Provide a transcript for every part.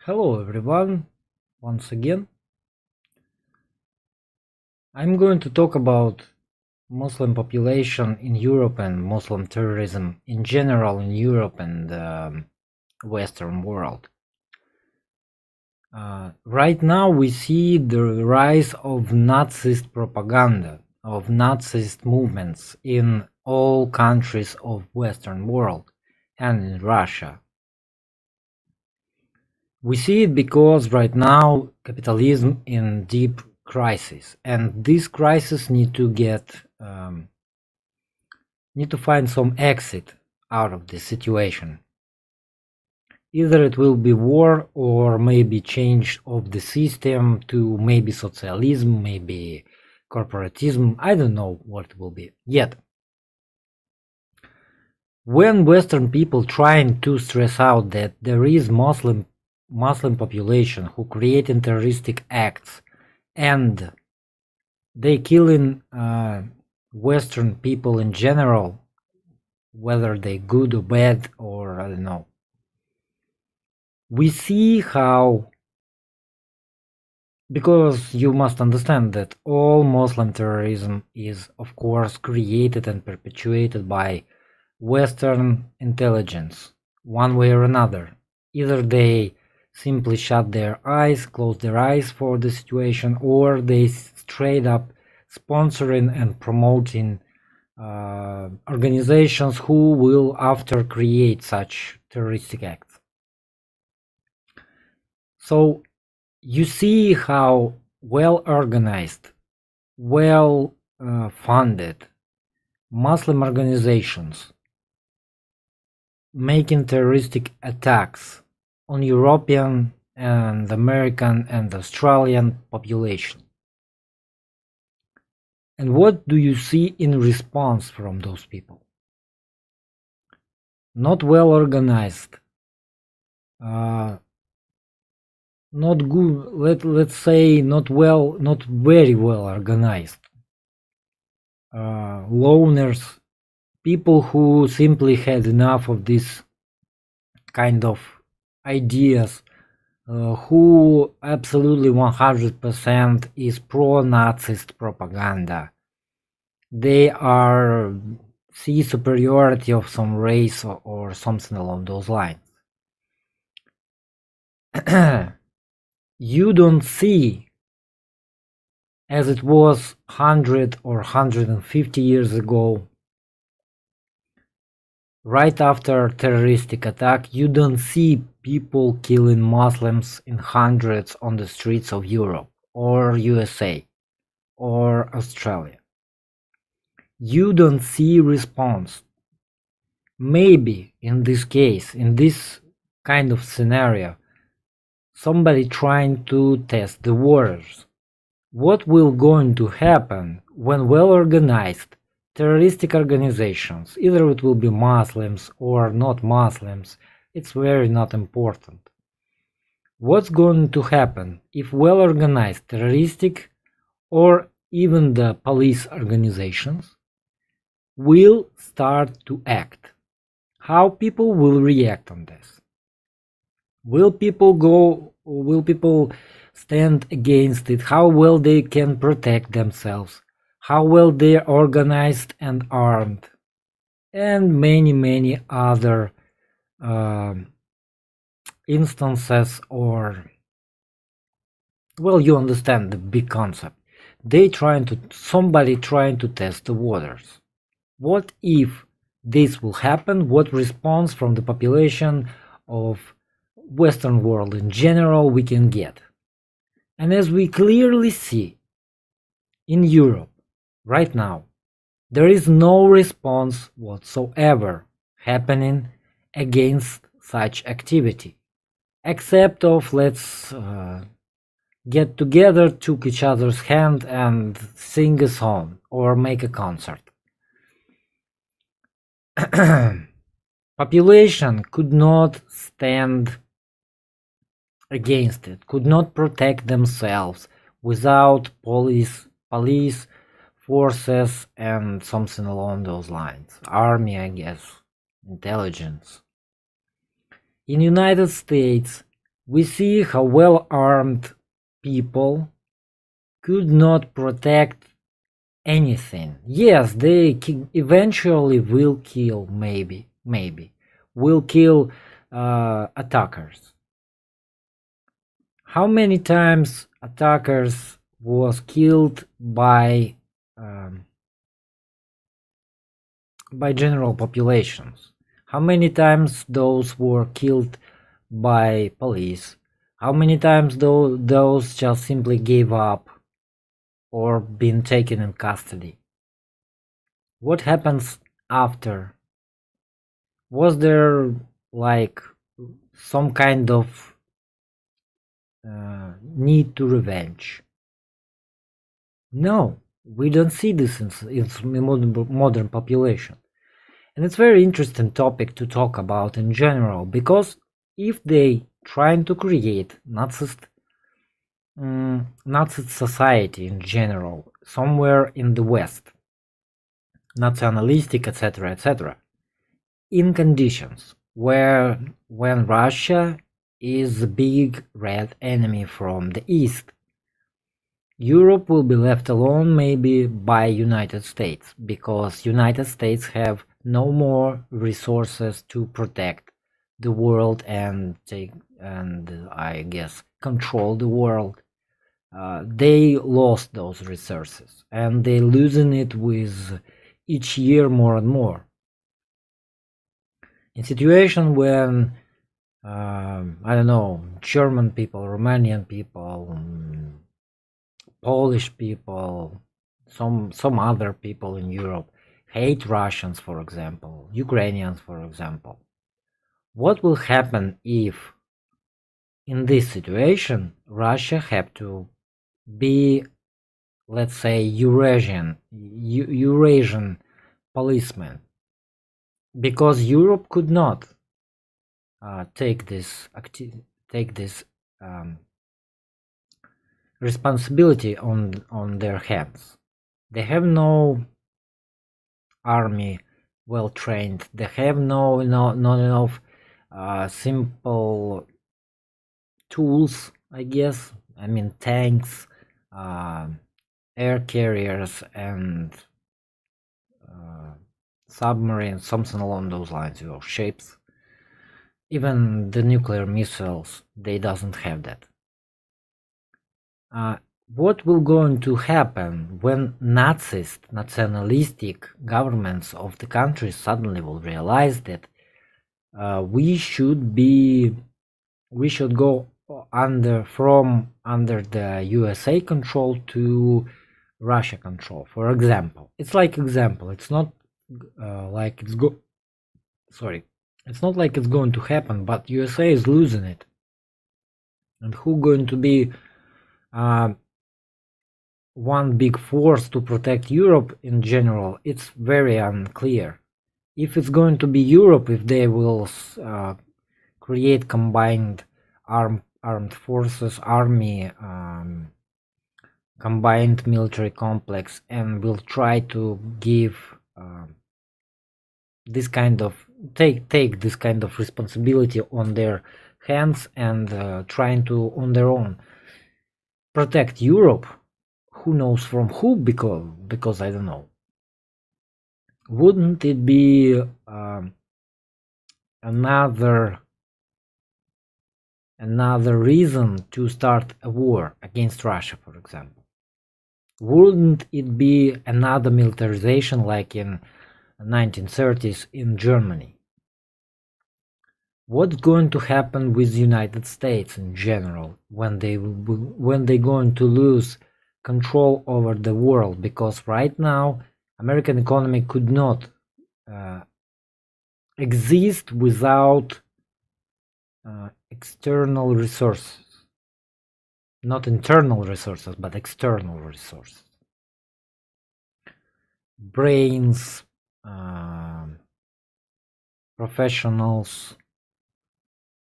Hello everyone, once again. I'm going to talk about Muslim population in Europe and Muslim terrorism in general in Europe and the Western world. Right now we see the rise of Nazist propaganda, of Nazist movements in all countries of Western world and in Russia. We see it because right now capitalism in deep crisis, and this crisis need to find some exit out of this situation. Either it will be war or maybe change of the system to maybe socialism, maybe corporatism. I don't know what it will be yet. When Western people trying to stress out that there is Muslim population who creating terroristic acts and they killing Western people in general, whether they good or bad, or I don't know. We see how, because you must understand that all Muslim terrorism is of course created and perpetuated by Western intelligence, one way or another. Either they simply shut their eyes, close their eyes for the situation, or they straight up sponsoring and promoting organizations who will after create such terroristic acts. So you see how well organized, well funded Muslim organizations making terroristic attacks on European and American and Australian population. And what do you see in response from those people? Not well organized, not good, let's say not very well organized, loners, people who simply had enough of this kind of ideas, who absolutely 100% is pro-Nazist propaganda. They are see superiority of some race or something along those lines. You don't see, as it was 100 or 150 years ago, right after terroristic attack, you don't see people killing Muslims in hundreds on the streets of Europe or USA or Australia. You don't see response. Maybe in this case, in this kind of scenario, somebody trying to test the waters. What will going to happen when well-organized terroristic organizations, either it will be Muslims or not Muslims, it's very not important. What's going to happen if well-organized terroristic or even the police organizations will start to act? How people will react on this? Will people stand against it? How well they can protect themselves? How well they are organized and armed? And many other instances, or, well, you understand the big concept. Somebody trying to test the waters. What if this will happen? What response from the population of Western world in general we can get? And as we clearly see in Europe right now, there is no response whatsoever happening against such activity, except of let's get together, took each other's hand and sing a song or make a concert. Population could not stand against it, could not protect themselves without police forces and something along those lines. Army, I guess, intelligence. In United States, We see how well-armed people could not protect anything. Yes, they eventually will kill, maybe, will kill attackers. How many times attackers was killed by general populations? How many times those were killed by police? How many times those just simply gave up or been taken in custody? What happens after? Was there like some kind of need to revenge? No, we don't see this in modern population. And it's a very interesting topic to talk about in general, because if they trying to create Nazi society in general, somewhere in the West, nationalistic, etc., in conditions where when Russia is the big red enemy from the East, Europe will be left alone maybe by United States, because United States have no more resources to protect the world and I guess control the world. They lost those resources and they losing it with each year more and more. In situation when I don't know, German people, Romanian people, Polish people, some other people in Europe hate Russians, for example, Ukrainians, for example. What will happen if in this situation Russia have to be, let's say, Eurasian policeman, because Europe could not take this responsibility on their hands. They have no army well trained. They have not enough simple tools, I guess. I mean, tanks, air carriers, and submarines, something along those lines, ships. Even the nuclear missiles, they doesn't have that. What will going to happen when nationalistic governments of the countries suddenly will realize that we should go under the USA control to Russia control, for example. It's like example. It's not like it's not like it's going to happen, but USA is losing it. And who going to be one big force to protect Europe in general? It's very unclear. If it's going to be Europe, if they will create combined armed forces, army, combined military complex, and will try to give this kind of take this kind of responsibility on their hands and trying to on their own protect Europe, who knows from who, because I don't know. Wouldn't it be another reason to start a war against Russia, for example? Wouldn't it be another militarization like in 1930s in Germany? What's going to happen with the United States in general when they're going to lose control over the world? Because right now American economy could not exist without external resources. Not internal resources, but external resources. Brains, professionals,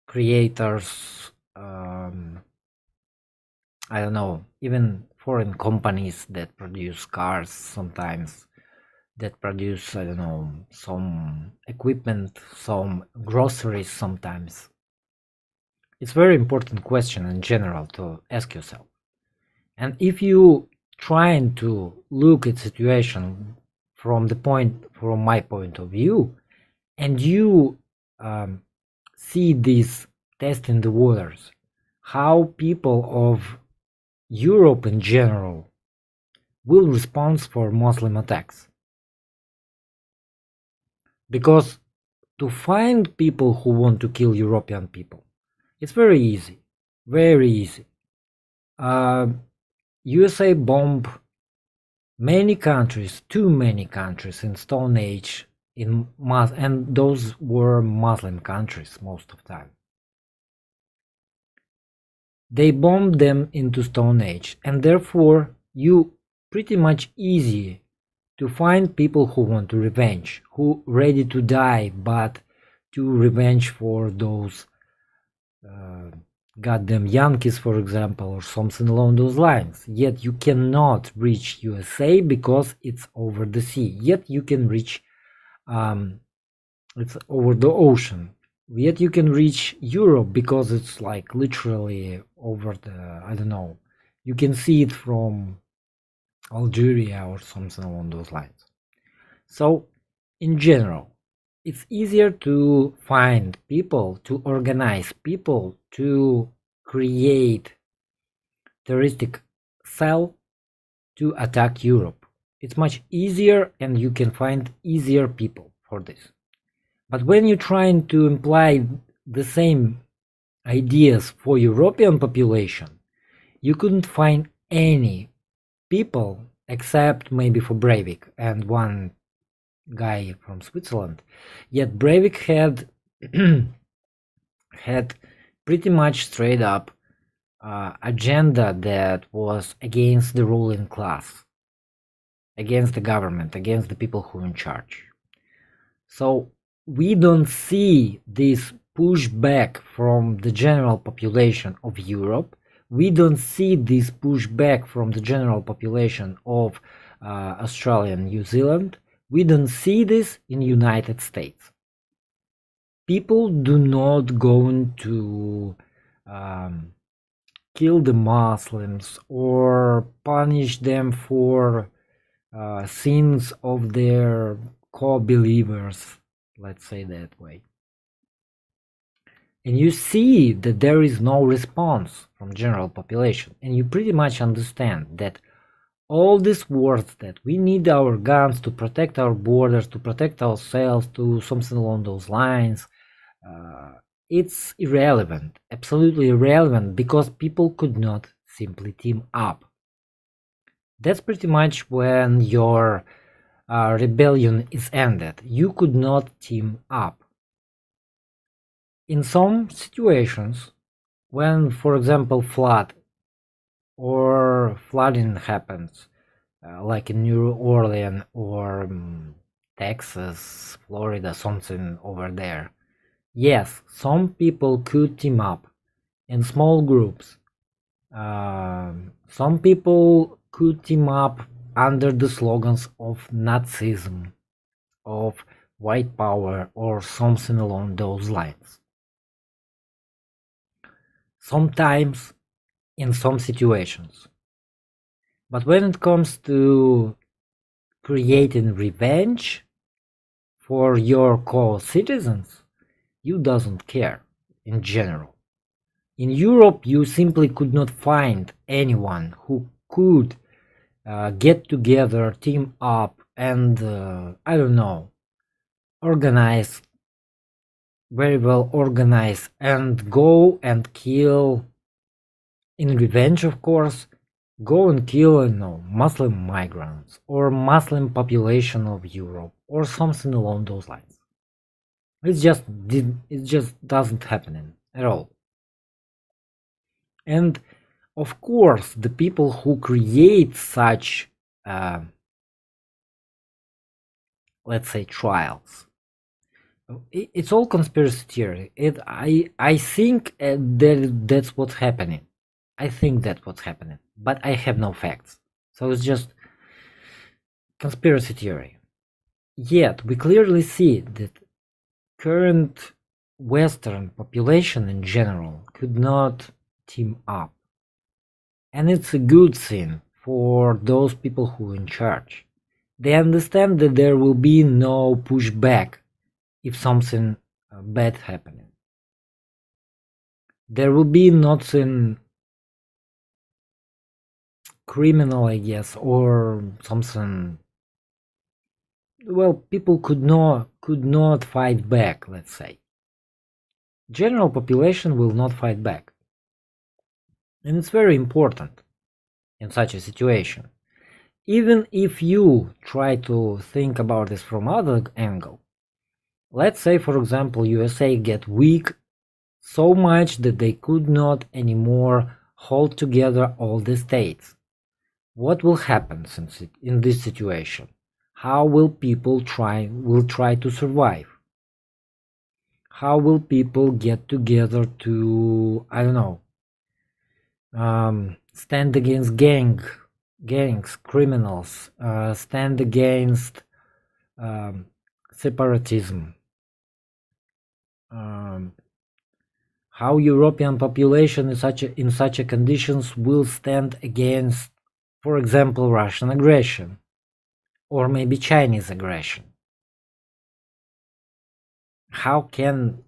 creators, I don't know, even foreign companies that produce cars sometimes, that produce, I don't know, some equipment, some groceries sometimes. It's a very important question in general to ask yourself. And if you trying to look at situation from my point of view, and you see this test in the waters, how people of Europe in general will respond for Muslim attacks. Because to find people who want to kill European people, it's very easy, very easy. USA bombed many countries, too many countries in Stone Age, and those were Muslim countries most of the time. They bombed them into Stone Age, and therefore you pretty much easy to find people who want to revenge, who ready to die, but to revenge for those goddamn Yankees, for example, or something along those lines. Yet you cannot reach USA because it's over the sea. Yet you can reach, it's over the ocean. Yet you can reach Europe because it's like literally over the, I don't know, you can see it from Algeria or something along those lines. So in general, it's easier to find people, to organize people, to create terroristic cell to attack Europe. It's much easier, and you can find easier people for this. But when you're trying to imply the same ideas for European population, you couldn't find any people except maybe for Breivik and one guy from Switzerland. Yet Breivik had had pretty much straight up agenda that was against the ruling class, against the government, against the people who are in charge. So we don't see this pushback from the general population of Europe. We don't see this pushback from the general population of Australia and New Zealand. We don't see this in United States. People do not go to kill the Muslims or punish them for sins of their co-believers, let's say that way. And you see that there is no response from general population, and you pretty much understand that all these words that we need our guns to protect our borders, to protect ourselves, to something along those lines, it's irrelevant, absolutely irrelevant, because people could not simply team up. That's pretty much when your rebellion is ended. You could not team up. In some situations, when, for example, flooding happens, like in New Orleans or Texas, Florida, something over there, yes, some people could team up in small groups. Some people could team up under the slogans of Nazism, of white power, or something along those lines. Sometimes in some situations. But when it comes to creating revenge for your co-citizens, you doesn't care in general. In Europe, you simply could not find anyone who could get together, team up, and I don't know, organize, very well organized, and go and kill, in revenge of course, go and kill, I don't know, Muslim migrants or Muslim population of Europe or something along those lines. It just doesn't happen at all. And of course, the people who create such, let's say, trials, it's all conspiracy theory. I think that's what's happening. I think that's what's happening, but I have no facts. So it's just conspiracy theory. Yet we clearly see that current Western population in general could not team up. And it's a good thing for those people who are in charge. They understand that there will be no pushback if something bad happening. There will be nothing criminal, I guess, or something. Well, people could not fight back, let's say. General population will not fight back. And it's very important in such a situation. Even if you try to think about this from other angle, let's say, for example, USA get weak so much that they could not anymore hold together all the states. What will happen in this situation? How will people try to survive? How will people get together to, I don't know, stand against gangs, criminals, stand against separatism? How European population in such a conditions will stand against, for example, Russian aggression, or maybe Chinese aggression? How can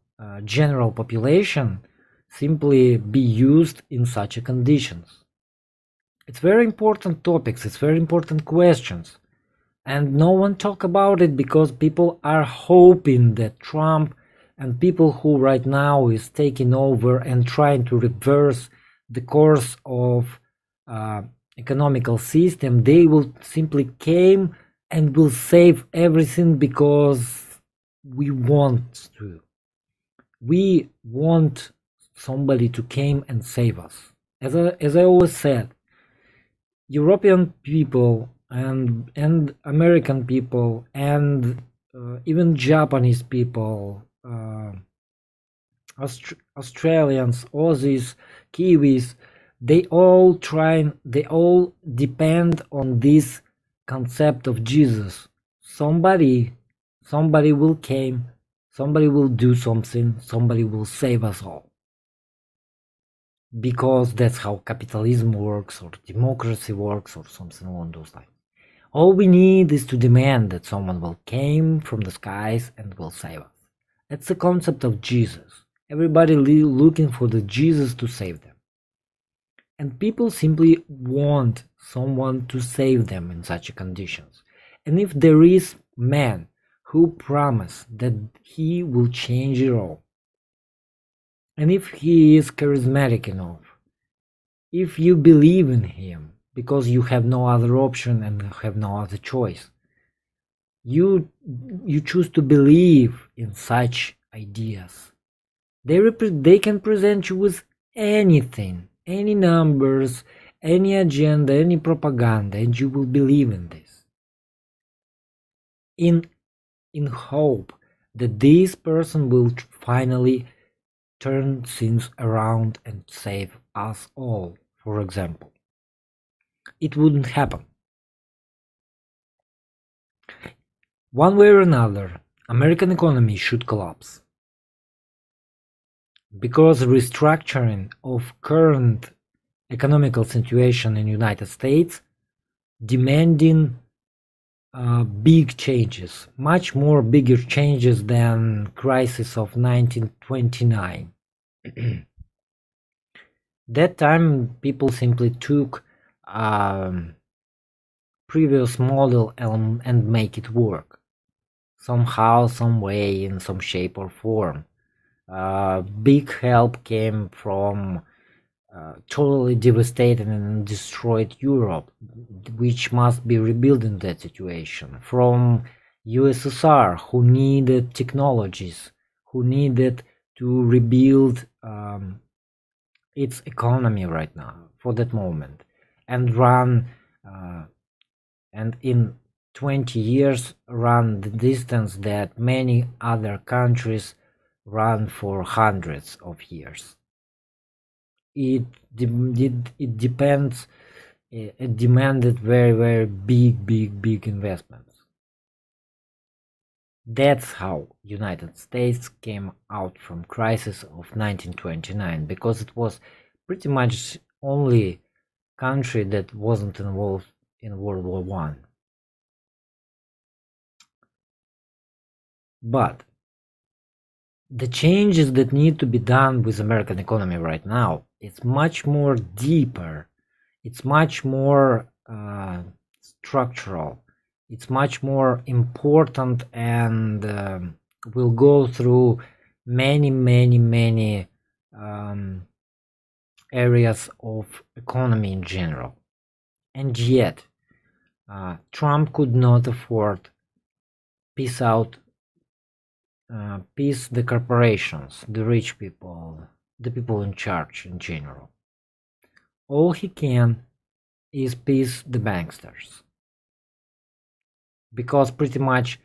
general population simply be used in such a conditions? It's very important topics, it's very important questions, and no one talk about it because people are hoping that Trump and people who right now is taking over and trying to reverse the course of economical system, they will simply came and will save everything because we want to. We want somebody to came and save us. As I always said, European people and American people and even Japanese people, Australians, Aussies, Kiwis, they all depend on this concept of Jesus. Somebody will came, somebody will do something, somebody will save us all. Because that's how capitalism works, or democracy works, or something along those lines. All we need is to demand that someone will came from the skies and will save us. That's the concept of Jesus. Everybody looking for the Jesus to save them. And people simply want someone to save them in such conditions. And if there is man who promise that he will change it all, and if he is charismatic enough, if you believe in him because you have no other option and have no other choice, you choose to believe in such ideas. They can present you with anything, any numbers, any agenda, any propaganda, and you will believe in this. In hope that this person will finally turn things around and save us all, for example. It wouldn't happen. One way or another, American economy should collapse. Because restructuring of current economical situation in United States demanding big changes, much more bigger changes than crisis of 1929. That time people simply took previous model and make it work somehow, some way, in some shape or form. Big help came from totally devastated and destroyed Europe, which must be rebuilt in that situation. From USSR, who needed technologies, who needed to rebuild its economy right now, for that moment, and run, and in 20 years run the distance that many other countries run for hundreds of years. It depends. It demanded very big investments. That's how United States came out from crisis of 1929, because it was pretty much only country that wasn't involved in World War One. But the changes that need to be done with American economy right now, it's much more deeper, it's much more structural, it's much more important, and will go through many areas of economy in general. And yet Trump could not afford piece the corporations, the rich people, the people in charge in general. All he can is piece the banksters, because pretty much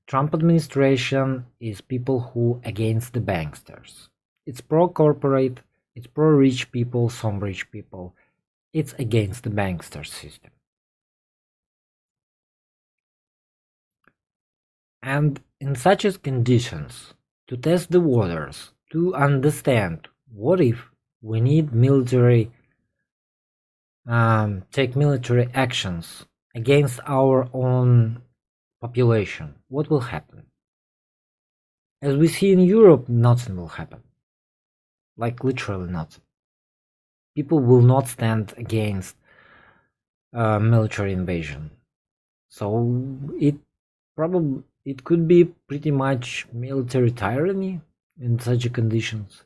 Trump administration is people who against the banksters. It's pro-corporate, it's pro-rich people, some rich people. It's against the bankster system. And in such as conditions, to test the waters, to understand what if we need military, take military actions against our own population, what will happen? As we see in Europe, nothing will happen. Like literally nothing. People will not stand against military invasion. So it could be pretty much military tyranny in such conditions.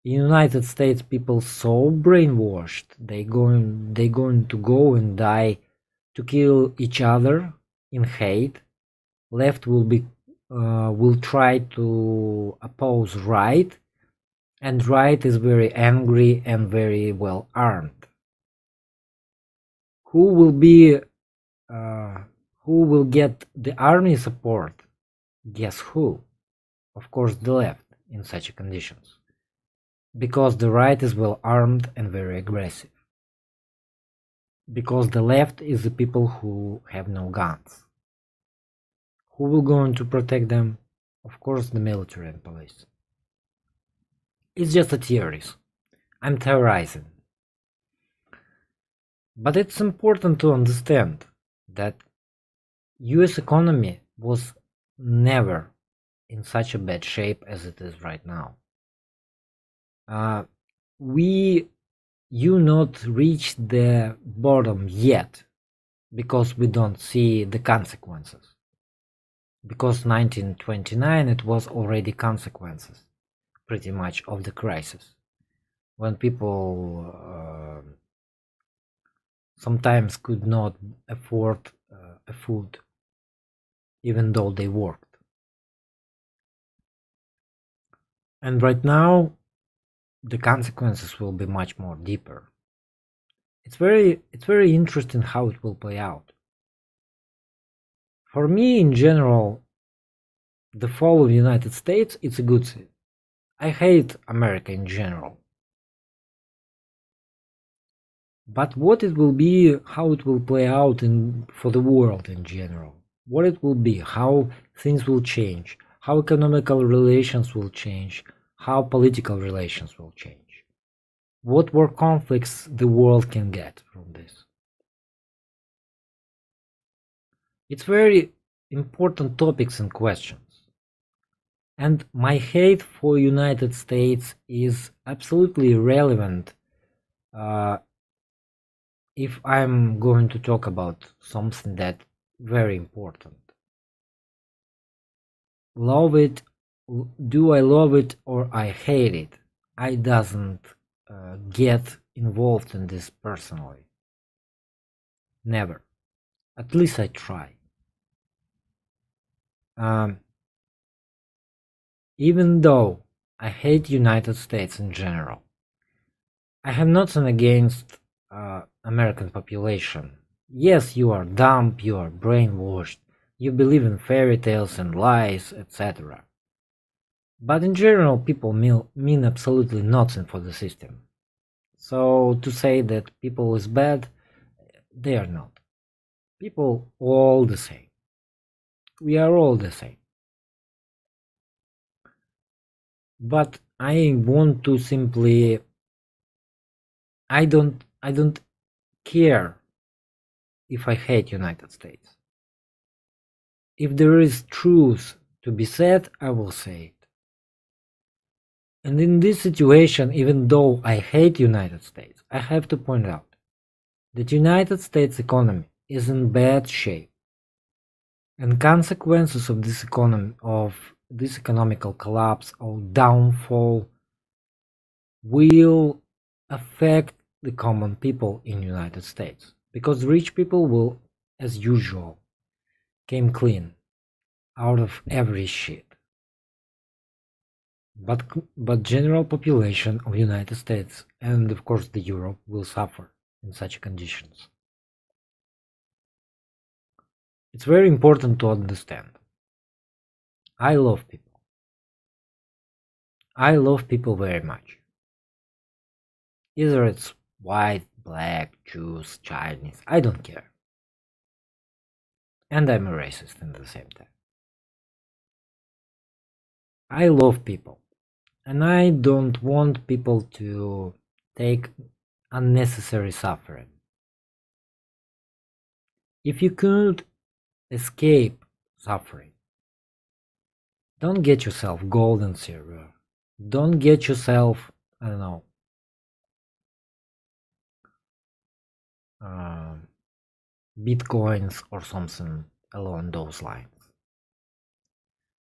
In United States, people so brainwashed, they going to go and die to kill each other in hate. Left will try to oppose right, and right is very angry and very well armed. Who will get the army support? Guess who? Of course, the left in such conditions, because the right is well armed and very aggressive. Because the left is the people who have no guns. Who will go to protect them? Of course, the military and police. It's just a theories. I'm theorizing. But it's important to understand that US economy was never in such a bad shape as it is right now. You not reached the bottom yet, because we don't see the consequences. Because 1929 it was already consequences, pretty much, of the crisis, when people sometimes could not afford a food, even though they worked. And right now, the consequences will be much more deeper. It's very interesting how it will play out. For me, in general, the fall of the United States, it's a good thing. I hate America in general. But what it will be, how it will play out for the world in general, what it will be, how things will change, how economical relations will change, how political relations will change, what war conflicts the world can get from this. It's very important topics and questions. And my hate for United States is absolutely irrelevant if I'm going to talk about something that's very important. Love it, do I love it or I hate it? I doesn't get involved in this personally. Never. At least I try. Even though I hate United States in general, I have nothing against American population. Yes, you are dumb, you are brainwashed, you believe in fairy tales and lies, etc. But in general, people mean absolutely nothing for the system. So to say that people is bad, they are not. People all the same. We are all the same. But I want to simply, I don't care if I hate United States. If there is truth to be said, I will say it. And in this situation, even though I hate United States, I have to point out that United States economy is in bad shape. And consequences of this economical collapse or downfall will affect the common people in United States, because rich people will, as usual, came clean out of every shit. But general population of United States and of course the Europe will suffer in such conditions. It's very important to understand. I love people. I love people very much. Either it's white, black, Jews, Chinese, I don't care. And I'm a racist at the same time. I love people. And I don't want people to take unnecessary suffering. If you could escape suffering, don't get yourself gold and silver. Don't get yourself, I don't know, bitcoins or something along those lines.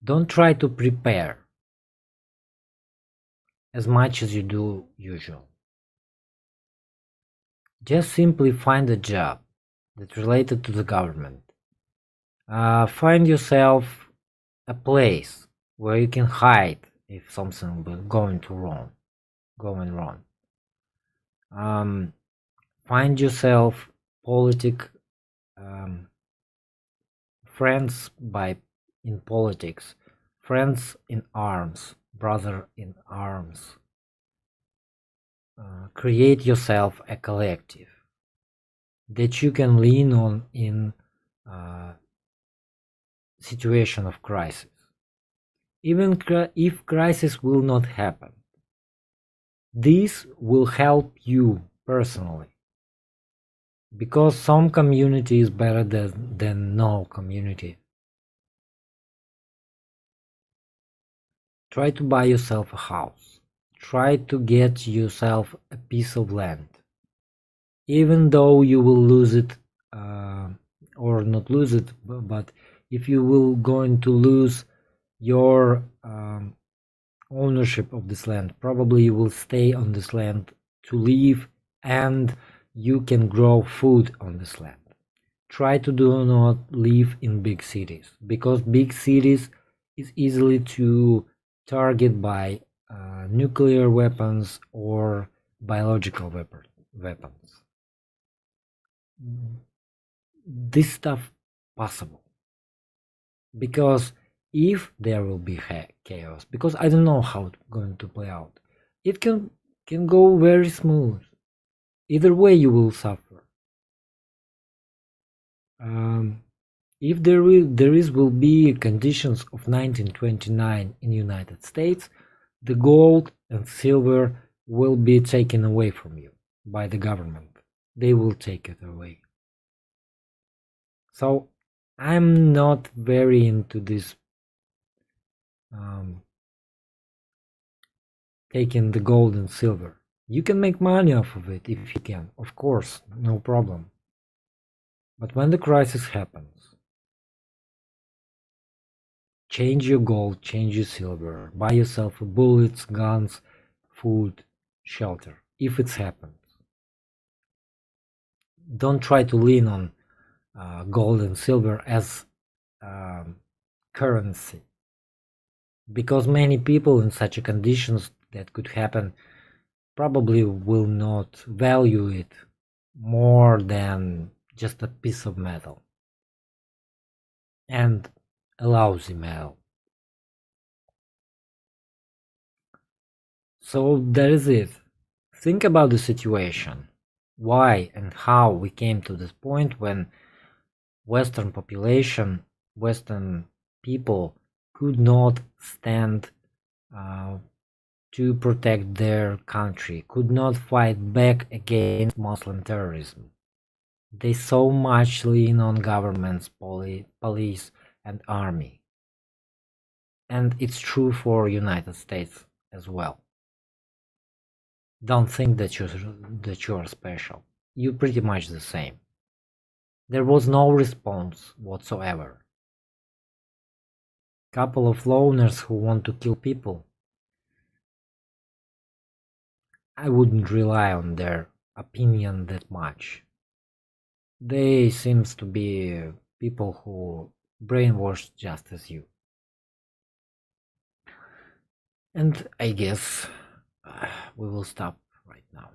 Don't try to prepare as much as you do usual. Just simply find a job that's related to the government. Find yourself a place where you can hide if something will going wrong. Find yourself friends in politics, friends in arms, brother in arms. Create yourself a collective that you can lean on in situation of crisis. Even if crisis will not happen, this will help you personally, because some community is better than no community. Try to buy yourself a house. Try to get yourself a piece of land. Even though you will lose it, or not lose it, but if you will going to lose your ownership of this land, probably you will stay on this land to live, and you can grow food on this land. Try to do not live in big cities, because big cities is easily to target by nuclear weapons or biological weapons. This stuff possible, because if there will be chaos, because I don't know how it's going to play out, it can go very smooth. Either way you will suffer. If there will be conditions of 1929 in United States, the gold and silver will be taken away from you by the government. They will take it away. So I'm not very into this taking the gold and silver. You can make money off of it if you can, of course, no problem. But when the crisis happens, change your gold, change your silver, buy yourself bullets, guns, food, shelter, if it happens. Don't try to lean on gold and silver as currency, because many people in such conditions that could happen probably will not value it more than just a piece of metal, and a lousy metal. So that is it. Think about the situation, why and how we came to this point when Western population, Western people could not stand to protect their country, could not fight back against Muslim terrorism. They so much lean on governments, police and army. And it's true for United States as well. Don't think that you're special. You're pretty much the same. There was no response whatsoever. Couple of loners who want to kill people. I wouldn't rely on their opinion that much. They seems to be people who brainwashed just as you. And I guess we will stop right now.